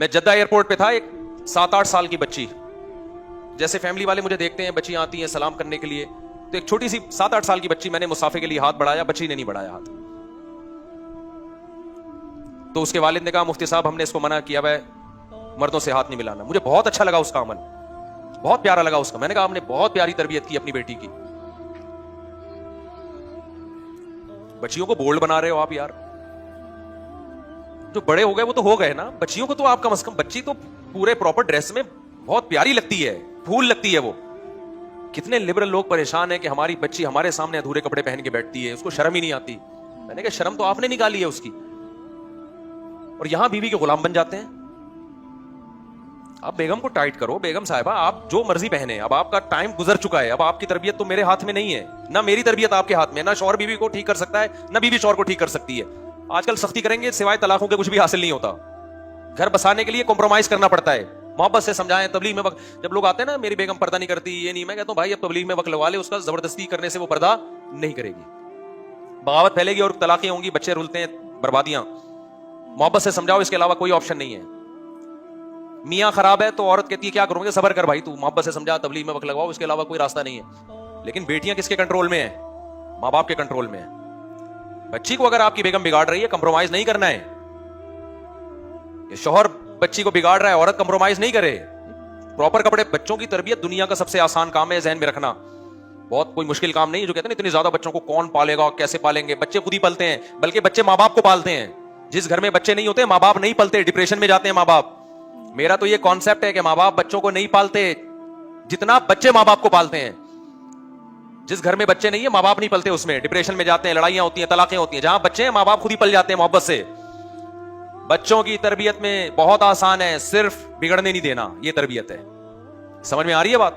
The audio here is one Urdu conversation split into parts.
میں جدہ ایئرپورٹ پہ تھا، ایک 7-8 سال کی بچی، جیسے فیملی والے مجھے دیکھتے ہیں بچیاں آتی ہیں سلام کرنے کے لیے، تو ایک چھوٹی سی 7-8 سال کی بچی، میں نے مسافے کے لیے ہاتھ بڑھایا، بچی نے نہیں بڑھایا ہاتھ. تو اس کے والد نے کہا مفتی صاحب ہم نے اس کو منع کیا ہے مردوں سے ہاتھ نہیں ملانا. مجھے بہت اچھا لگا اس کا عمل، بہت پیارا لگا اس کا. میں نے کہا آپ نے بہت پیاری تربیت کی اپنی بیٹی کی. بچیوں کو بولڈ بنا رہے ہو آپ یار. جو بڑے ہو گئے وہ تو ہو گئے نا، بچیوں کو تو آپ کم از کم، بچی تو پورے پراپر ڈریس میں بہت پیاری لگتی ہے، پھول لگتی ہے وہ. کتنے لبرل لوگ پریشان ہیں کہ ہماری بچی ہمارے سامنے ادھورے کپڑے پہن کے بیٹھتی ہے، اس کو شرم ہی نہیں آتی. میں نے کہا شرم تو آپ نے نکالی ہے اس کی، اور یہاں بیوی کے غلام بن جاتے ہیں. آپ بیگم کو ٹائٹ کرو، بیگم صاحبہ آپ جو مرضی پہنے، اب آپ کا ٹائم گزر چکا ہے، اب آپ کی تربیت تو میرے ہاتھ میں نہیں ہے، نہ میری تربیت آپ کے ہاتھ میں، نہ شوہر بیوی کو ٹھیک کر سکتا ہے، نہ بیوی شوہر کو ٹھیک کر سکتی ہے. آج کل سختی کریں گے سوائے طلاقوں کے کچھ بھی حاصل نہیں ہوتا. گھر بسانے کے لیے کمپرومائز کرنا پڑتا ہے. محبت سے سمجھائیں، تبلیغ میں وقت جب لوگ آتے ہیں نا میری بیگم پردہ نہیں کرتی یہ نہیں، میں کہتا ہوں بھائی اب تبلیغ میں وقت لگوا لے، اس کا زبردستی کرنے سے وہ پردہ نہیں کرے گی، بغاوت پھیلے گی اور طلاقیں ہوں گی، بچے رولتے ہیں، بربادیاں. محبت سے سمجھاؤ، اس کے علاوہ کوئی آپشن نہیں ہے. میاں خراب ہے تو عورت کہتی ہے کیا کروں گے، صبر کر بھائی، تو محبت سے سمجھا، تبلیغ میں وقت لگواؤ، اس کے علاوہ کوئی راستہ نہیں ہے. لیکن بیٹیاں کس کے کنٹرول میں ہیں؟ ماں باپ کے کنٹرول میں ہیں. بچی کو اگر آپ کی بیگم بگاڑ رہی ہے کمپرومائز نہیں کرنا ہے. شوہر بچی کو بگاڑ رہا ہے، عورت کمپرومائز نہیں کرے. پراپر کپڑے، بچوں کی تربیت دنیا کا سب سے آسان کام ہے، ذہن میں رکھنا. بہت کوئی مشکل کام نہیں ہے. جو کہتے ہیں اتنی زیادہ بچوں کو کون پالے گا، کیسے پالیں گے، بچے خود ہی پلتے ہیں، بلکہ بچے ماں باپ کو پالتے ہیں. جس گھر میں بچے نہیں ہوتے ماں باپ نہیں پلتے، ڈپریشن میں جاتے ہیں ماں باپ. میرا تو یہ کانسیپٹ ہے کہ ماں باپ بچوں کو نہیں پالتے جتنا بچے ماں باپ کو پالتے ہیں. جس گھر میں بچے نہیں ہیں ماں باپ نہیں پلتے، اس میں ڈپریشن میں جاتے ہیں، لڑائیاں ہوتی ہیں، طلاقیں ہوتی ہیں. جہاں بچے ہیں ماں باپ خود ہی پل جاتے ہیں محبت سے. بچوں کی تربیت میں بہت آسان ہے، صرف بگڑنے نہیں دینا، یہ تربیت ہے. سمجھ میں آ رہی ہے بات؟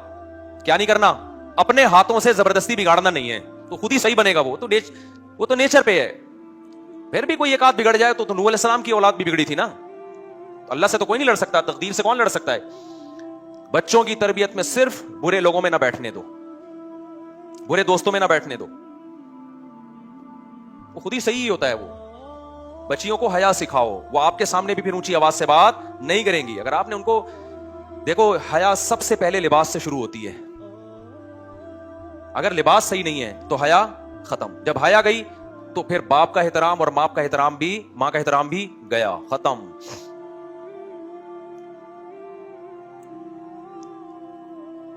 کیا نہیں کرنا؟ اپنے ہاتھوں سے زبردستی بگاڑنا نہیں ہے، تو خود ہی صحیح بنے گا. وہ تو نیچر پہ ہے. پھر بھی کوئی ایک آدھ بگڑ جائے تو نوح علیہ السلام کی اولاد بھی بگڑی تھی نا. اللہ سے تو کوئی نہیں لڑ سکتا، تقدیر سے کون لڑ سکتا ہے؟ بچوں کی تربیت میں صرف برے لوگوں میں نہ بیٹھنے دو، برے دوستوں میں نہ بیٹھنے دو. وہ خود ہی صحیح ہوتا ہے. وہ بچیوں کو حیا سکھاؤ، وہ آپ کے سامنے بھی پھر اونچی آواز سے بات نہیں کریں گی. اگر آپ نے ان کو دیکھو، حیا سب سے پہلے لباس سے شروع ہوتی ہے. اگر لباس صحیح نہیں ہے تو حیا ختم. جب حیا گئی تو پھر باپ کا احترام اور ماں کا احترام بھی گیا، ختم.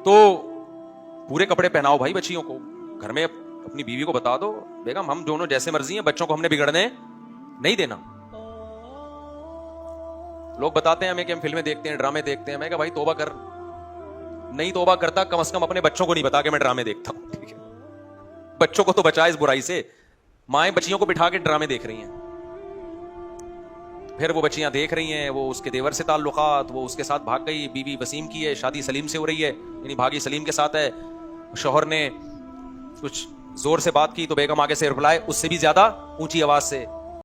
تو پورے کپڑے پہناؤ بھائی بچیوں کو. گھر میں اپنی بیوی کو بتا دو بیگم ہم دونوں جیسے مرضی ہیں، بچوں کو ہم نے بگڑنے نہیں دینا. لوگ بتاتے ہیں ہمیں کہ ہم فلمیں دیکھتے ہیں، ڈرامے دیکھتے ہیں. میں کہا بھائی توبہ کر. نہیں توبہ کرتا کم از کم اپنے بچوں کو نہیں بتا کہ میں ڈرامے دیکھتا ہوں. ٹھیک ہے، بچوں کو تو بچا اس برائی سے. مائیں بچیوں کو بٹھا کے ڈرامے دیکھ رہی ہیں، پھر وہ بچیاں دیکھ رہی ہیں وہ اس کے دیور سے تعلقات، وہ اس کے ساتھ بھاگ گئی. بیوی وسیم کی ہے، شادی سلیم سے ہو رہی ہے، یعنی بھاگی سلیم کے ساتھ ہے. شوہر نے کچھ زور سے بات کی تو بیگم آگے سے رپلائی اس سے بھی زیادہ اونچی آواز سے.